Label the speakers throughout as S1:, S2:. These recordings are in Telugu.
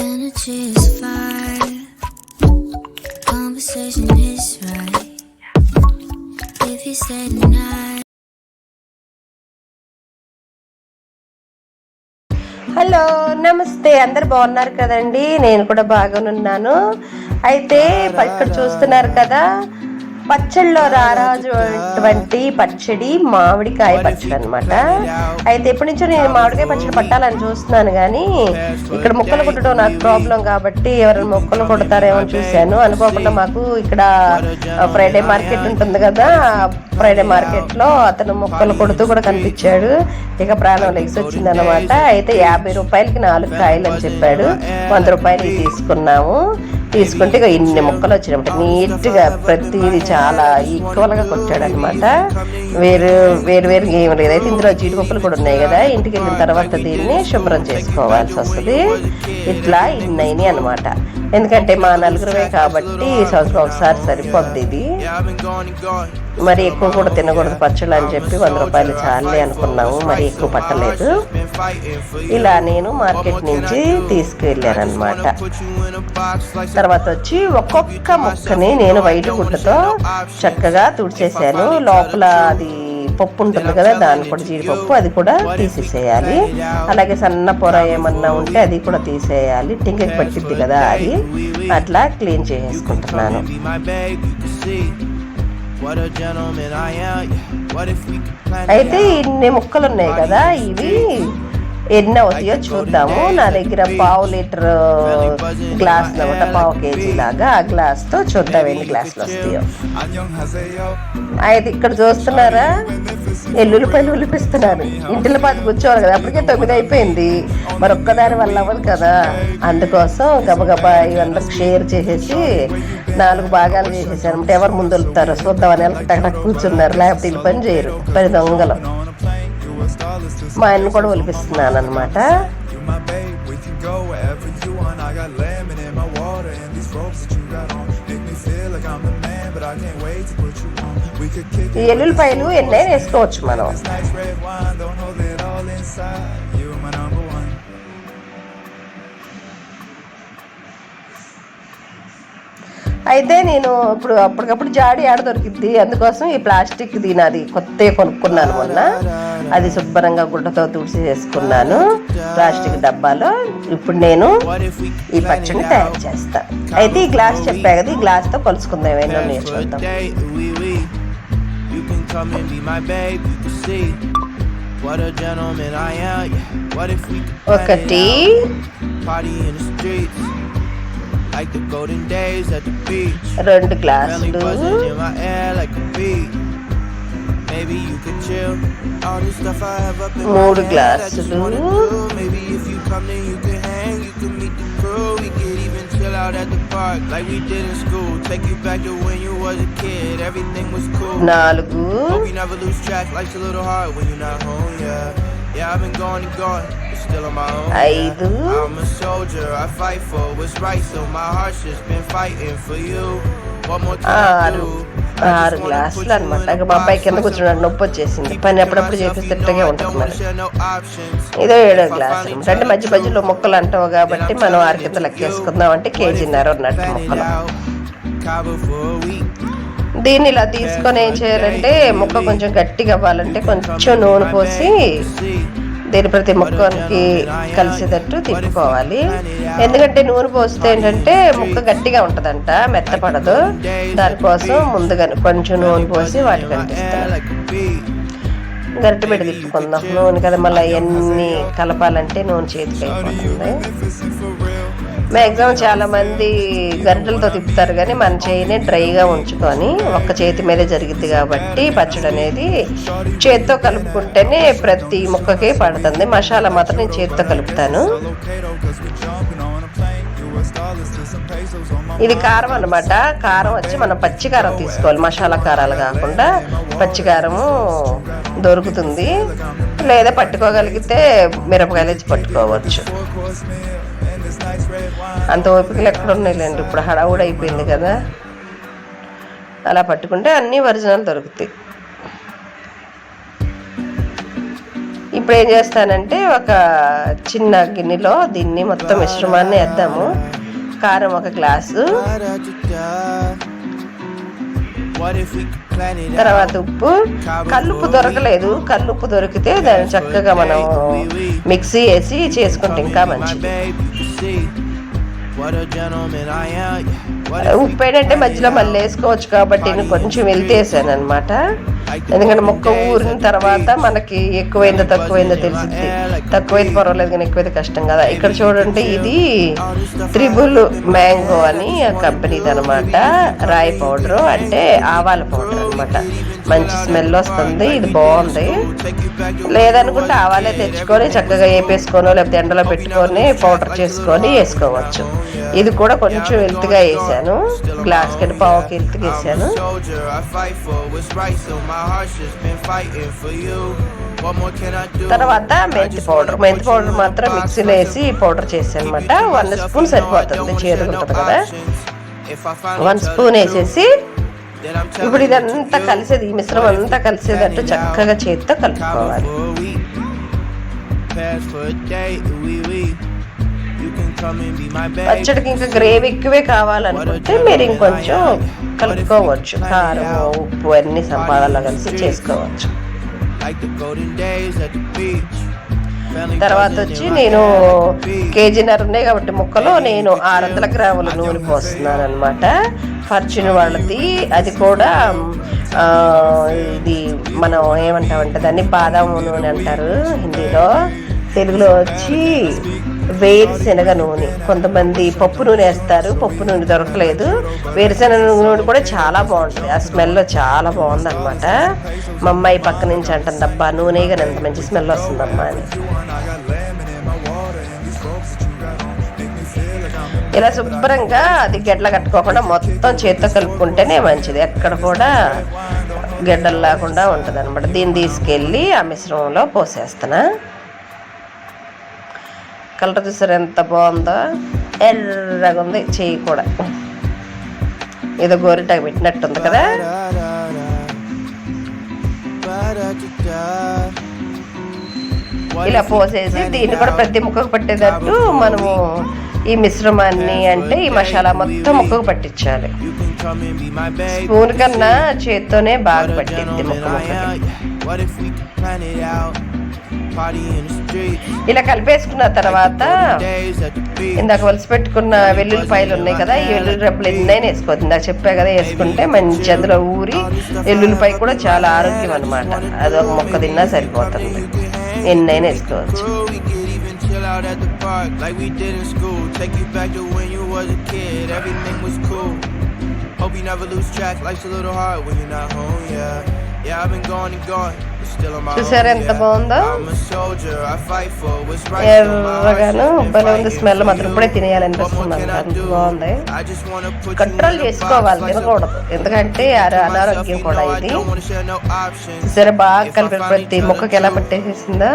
S1: energy is fire. Conversation is right. If you stay tonight.
S2: Hello నమస్తే, అందరు బాగున్నారు కదండి. నేను కూడా బాగానున్నాను. అయితే ఇక్కడ చూస్తున్నారు కదా, పచ్చళ్ళలో రారాజు అటువంటి పచ్చడి మామిడికాయ పచ్చడి అనమాట. అయితే ఎప్పటి నుంచో నేను మామిడికాయ పచ్చడి పట్టాలని చూస్తున్నాను, కానీ ఇక్కడ ముక్కలు కుట్టడం నాకు ప్రాబ్లం కాబట్టి ఎవరైనా ముక్కలు కుడతారేమో చూశాను. అనుకోకుండా మాకు ఇక్కడ ఫ్రైడే మార్కెట్ ఉంటుంది కదా, ఫ్రైడే మార్కెట్లో అతను ముక్కలు కొడుతూ కూడా కనిపించాడు. ఇక ప్రాణం లెగ్స్ వచ్చింది అనమాట. అయితే 50 రూపాయలకి 4 కాయలు అని చెప్పాడు. 100 రూపాయలు తీసుకున్నాము. తీసుకుంటే ఇక ఇన్ని ముక్కలు వచ్చినప్పుడు నీట్గా ప్రతిదీ చాలా ఈక్వల్గా కొట్టాడు అనమాట. వేరు ఏం లేదు. అయితే ఇందులో జీడిపప్పులు కూడా ఉన్నాయి కదా, ఇంటికి వెళ్ళిన తర్వాత దీన్ని శుభ్రం చేసుకోవాల్సి వస్తుంది. ఇట్లా ఇన్నైని అనమాట. ఎందుకంటే మా నలుగురువే కాబట్టి సంవత్సరం ఒకసారి సరిపోద్ది. ఇది మరి ఎక్కువ కూడా తినకూడదు పచ్చళ్ళు అని చెప్పి 100 రూపాయలు చాలే అనుకున్నాము, మరి ఎక్కువ పట్టలేదు. ఇలా నేను మార్కెట్ నుంచి తీసుకువెళ్ళాను అనమాట. తర్వాత వచ్చి ఒక్కొక్క ముక్కని నేను వైట్ గుడ్డతో చక్కగా తుడిచేసాను. లోపల అది పప్పు ఉంటుంది కదా, దాన్ని కూడా జీడిపప్పు అది కూడా తీసేసేయాలి. అలాగే సన్న పొర ఏమన్నా ఉంటే అది కూడా తీసేయాలి. టింకెకి పట్టిద్ది కదా, అది అట్లా క్లీన్ చేసేసుకుంటున్నాను. అయితే ఇన్ని ముక్కలు ఉన్నాయి కదా, ఇవి ఎన్ని అవుతాయో చూద్దాము. నా దగ్గర 1/2 లీటర్ గ్లాస్ అనమాట, 1/2 కేజీ లాగా. ఆ గ్లాస్తో చూద్దాం ఎన్ని గ్లాసులు వస్తాయో. అయితే ఇక్కడ చూస్తున్నారా, ఎల్లుల్లిపాయలు ఉల్లిపిస్తున్నాను. ఇంటిలో పాతి కూర్చోవాలి కదా, అప్పటికే 9 అయిపోయింది. మరి ఒక్కదాని వల్ల అవ్వదు కదా, అందుకోసం గబగబా ఇవన్నీ షేర్ చేసేసి 4 భాగాలు చేసేసాను అనమాట. ఎవరు ముందు వెళ్తారో చూద్దామని టక్ కూర్చున్నారు, లేకపోతే వీళ్ళు పని చేయరు, పని దొంగలు. మా ఆయన కూడా ఒలిపిస్తున్నాను అనమాట. ఈ ఎల్లుల్లిపాయలు ఎన్నైనా వేసుకోవచ్చు మనం. అయితే నేను ఇప్పుడు అప్పటికప్పుడు జాడి ఆడ దొరికిద్ది, అందుకోసం ఈ ప్లాస్టిక్ నాది కొత్తగా కొనుక్కున్నాను మొన్న. అది శుభ్రంగా గుడ్డతో తుడిచి చేసుకున్నాను ప్లాస్టిక్ డబ్బాలో. ఇప్పుడు నేను ఈ పచ్చడిని తయారు చేస్తాను. అయితే ఈ గ్లాస్ చెప్పా కదా, ఈ గ్లాస్తో కొలుసుకుందాం ఏమైనా నేర్చుకుందాం. ఒకటి, రెండు గ్లాసులు, 3 గ్లాసులు, 5, 6 గ్లాసులు అనమాట. మా అబ్బాయి కింద కూర్చున్నాడు, నొప్పి వచ్చేసింది. పని అప్పుడప్పుడు చేపిస్తేనే ఉంటుంది. మరి ఇదో 7 గ్లాసులు అనమాట. అంటే మధ్య మధ్యలో మొక్కలు అంటావు కాబట్టి మనం 6 కింద లెక్కేసుకుందాం. అంటే 1.5 కేజీ ఉన్నట్టు మొక్కలు. దీన్ని ఇలా తీసుకొని ఏం చేయాలంటే, ముక్క కొంచెం గట్టిగా అవ్వాలంటే కొంచెం నూనె పోసి దీని ప్రతి ముక్కకి కలిసేటట్టు తిప్పుకోవాలి. ఎందుకంటే నూనె పోస్తే ఏంటంటే ముక్క గట్టిగా ఉంటుందంట, మెత్తపడదు. దానికోసం ముందుగా కొంచెం నూనె పోసి వాటికి అంటిస్తాను. గరిటె పెట్టి తిప్పుకుందాం. నూనె కదా, మళ్ళీ అవన్నీ కలపాలంటే నూనె చేతికి అయిపోతుంది. మ్యాక్సిమం చాలా మంది గరిటెలతో తిప్పుతారు, కానీ మన చేయినే డ్రైగా ఉంచుకొని ఒక్క చేతి మీదే జరిగిద్ది కాబట్టి పచ్చడి అనేది చేతితో కలుపుకుంటేనే ప్రతి ముక్కకి పడుతుంది. మసాలా మాత్రం నేను చేతితో కలుపుతాను. ఇది కారం అనమాట. కారం వచ్చి మనం పచ్చికారం తీసుకోవాలి, మసాలా కారాలు కాకుండా. పచ్చికారము దొరుకుతుంది, లేదా పట్టుకోగలిగితే మిరపకాయలు వచ్చి పట్టుకోవచ్చు. అంత ఓపికలు ఎక్కడ ఉన్నాయిలేండి, ఇప్పుడు హడావుడి అయిపోయింది కదా. అలా పట్టుకుంటే అన్నీ ఒరిజినల్ దొరుకుతాయి. ఇప్పుడు ఏం చేస్తానంటే ఒక చిన్న గిన్నెలో దీన్ని మొత్తం మిశ్రమాన్ని వేద్దాము. కారం 1 గ్లాసు, తర్వాత ఉప్పు. కల్లుప్పు దొరకలేదు, కల్లుప్పు దొరికితే దాన్ని చక్కగా మనం మిక్సీ వేసి చేసుకుంటే ఇంకా మంచిది. ఉప్పు ఏంటంటే మధ్యలో మళ్ళీ వేసుకోవచ్చు కాబట్టి నేను కొంచెం వెళ్తేసాను అనమాట. ఎందుకంటే ముక్క ఊరిన తర్వాత మనకి ఎక్కువైందో తక్కువైందో తెలిసింది. తక్కువైతే పర్వాలేదు కానీ ఎక్కువైతే కష్టం కదా. ఇక్కడ చూడండి, ఇది త్రిబుల్ మ్యాంగో అని కంపెనీది అనమాట. రాయి పౌడరు అంటే ఆవాల పౌడర్ అనమాట. మంచి స్మెల్ వస్తుంది, ఇది బాగుంది. లేదనుకుంటే ఆవాలే తెచ్చుకొని చక్కగా వేపేసుకోనో లేకపోతే ఎండలో పెట్టుకొని పౌడర్ చేసుకొని వేసుకోవచ్చు. ఇది కూడా కొంచెం ఎత్తుగా వేసాను, గ్లాస్ కి పావుకి ఎత్తుగా వేసాను. తర్వాత మెంతి పౌడర్ మాత్రం మిక్సీలో వేసి పౌడర్ చేసాను అనమాట. 1 స్పూన్ సరిపోతుంది, చేదుకుంటుంది కదా. 1 స్పూన్ వేసేసి ఇప్పుడు ఇదంతా కలిసేది, ఈ మిశ్రమం అంతా కలిసేటట్టు చక్కగా చేతితో కలుపుకోవాలి. పచ్చడికి ఇంకా గ్రేవీ ఎక్కువే కావాలనుకుంటే మీరు ఇంకొంచెం కలుపుకోవచ్చు. కారం, ఉప్పు అన్ని సంపాదాల్లో కలిసి చేసుకోవచ్చు. తర్వాత వచ్చి నేను కేజీన్నర ఉన్నాయి కాబట్టి ముక్కలో నేను 600 గ్రాముల నూనె పోస్తున్నాను అనమాట. పర్చిన వాళ్ళది, అది కూడా ఇది మనం ఏమంటామంటే దాన్ని బాదాం నూనె అంటారు హిందీలో. తెలుగులో వచ్చి వేరుశనగ నూనె. కొంతమంది పప్పు నూనె వేస్తారు, పప్పు నూనె దొరకలేదు. వేరుశనగ నూనె కూడా చాలా బాగుంటుంది, ఆ స్మెల్ చాలా బాగుంది అనమాట. మా అమ్మాయి పక్క నుంచి అంటుంది, అబ్బా నూనెగా ఎంత మంచి స్మెల్ వస్తుందమ్మా అని. ఇలా శుభ్రంగా అది గెడ్డలు కట్టుకోకుండా మొత్తం చేత్తో కలుపుకుంటేనే మంచిది. ఎక్కడ కూడా గెడ్డలు లేకుండా ఉంటుంది అనమాట. దీన్ని తీసుకెళ్ళి ఆ మిశ్రమంలో పోసేస్తున్నా. కలర్ చూసారు ఎంత బాగుందో, ఎర్రగా ఉంది. చెయ్యి కూడా ఏదో గోరిటాకు పెట్టినట్టుంది కదా. ఇలా పోసేసి దీన్ని కూడా ప్రతి ముక్కకు పట్టేటట్టు మనము ఈ మిశ్రమాన్ని అంటే ఈ మసాలా మొత్తం ముక్కకు పట్టించాలి. స్పూన్ కన్నా చేత్తోనే బాగా పట్టింది ముక్క ముక్కకి. ఇలా కలిపేసుకున్న తర్వాత ఇందాక వలసి పెట్టుకున్న వెల్లుల్లిపాయలు ఉన్నాయి కదా, ఈ వెల్లుల్లి రెబ్బలు ఎన్నైనా వేసుకోవద్దు. ఇందాక చెప్పా కదా, వేసుకుంటే మంచి అందులో ఊరి. వెల్లుల్లిపాయ కూడా చాలా ఆరోగ్యం అనమాట. అది ఒక మొక్క తిన్నా సరిపోతుంది, ఎన్నైనా వేసుకోవచ్చు. చూసారా ఎంత బాగుందో, ఎర్రగాను భలే ఉంది. స్మెల్ మాత్రం ఇప్పుడే తినేయాలనిపిస్తుంది, అంత బాగుంది. కంట్రోల్ చేసుకోవాలి, తినకూడదు, ఎందుకంటే అనారోగ్యం కూడా ఇది. చూసారా బాగా కలిపి ప్రతి ముక్కకి ఎలా పట్టేసేసిందో.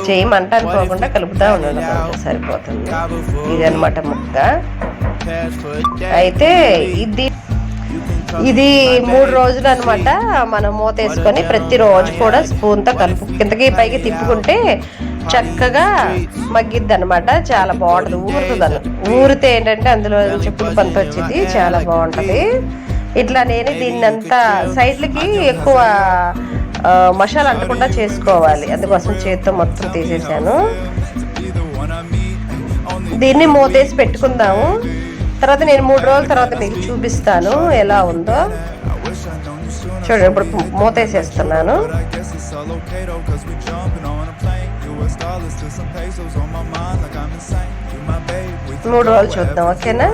S2: చేయమంట అనుకోకుండా కలుపుతా ఉండండి, సరిపోతుంది. ఇది అనమాట ముక్క. అయితే ఇది 3 రోజులు అనమాట. మనం మూత వేసుకొని ప్రతిరోజు కూడా స్పూన్తో కలుపు కిందకి పైకి తిప్పుకుంటే చక్కగా మగ్గిద్ది అనమాట. చాలా బాగుంటుంది, ఊరుతుంది. ఊరితే ఏంటంటే అందులో చెప్పులు పంత వచ్చింది, చాలా బాగుంటుంది. ఇట్లా నేను దీన్ని అంతా సైడ్లకి ఎక్కువ మసాలా అంటకుండా చేసుకోవాలి, అందుకోసం చేతితో మొత్తం తీసేసాను. దీన్ని మూతేసి పెట్టుకుందాము. తర్వాత నేను 3 రోజుల తర్వాత మీకు చూపిస్తాను ఎలా ఉందో. చూడండి, ఇప్పుడు మూతేసేస్తున్నాను. 3 రోజులు చూద్దాం, ఓకేనా.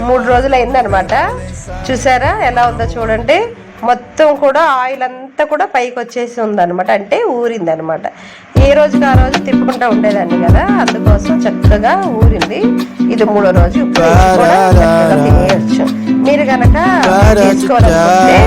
S2: 3 రోజులు అయిందనమాట. చూసారా ఎలా ఉందో చూడండి. మొత్తం కూడా ఆయిల్ అంతా కూడా పైకి వచ్చేసి ఉందన్నమాట, అంటే ఊరిందనమాట. ఏ రోజుకి ఆ రోజు తిప్పుకుంటూ ఉండేదాన్ని కదా, అందుకోసం చక్కగా ఊరింది. ఇది 3వ రోజు. ఇప్పుడు కూడా చక్కగా తినేయచ్చు. మీరు కనుక చేసుకోవాలనుకుంటే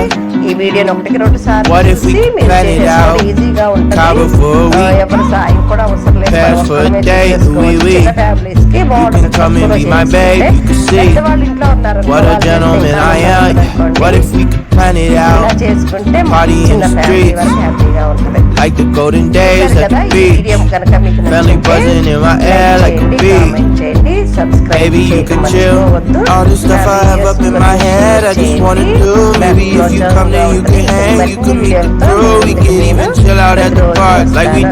S2: ఈ వీడియోని ఒకటికి 2 సార్లు
S3: What if we
S2: చూసి మీరు
S3: plan it out?
S2: చేసేసుకోండి, ఈజీగా
S3: Cover for a
S2: ఉంటుంది.
S3: week.
S2: ఎవరి సాయం కూడా అవసరం లేదు,
S3: Pass for a day,
S2: చిన్న ఫ్యామిలీస్ కి
S3: You can come and be my babe, you can see
S2: పెద్దవాళ్ళు ఇంట్లో ఉన్నారు
S3: what a gentleman I am. What if we could plan it
S2: ఇలా
S3: out?
S2: చేసుకుంటే
S3: Party in
S2: చిన్న
S3: the
S2: ఫ్యామిలీ
S3: streets.
S2: వరకు హ్యాపీగా ఉంటుంది.
S3: Like the golden days at
S2: కదా,
S3: the
S2: ఈ
S3: beach.
S2: వీడియో కనుక మీకు
S3: Family
S2: నచ్చితే
S3: buzzing in my air like a bee.
S2: Comment చేయండి, సబ్స్క్రైబ్
S3: Baby, you
S2: చేయడం
S3: can chill.
S2: మర్చిపోవద్దు.
S3: All the stuff I have up in my head, I just wanna do. Maybe if you come, then you can hang. You can meet the crew. We can even chill out at the park like we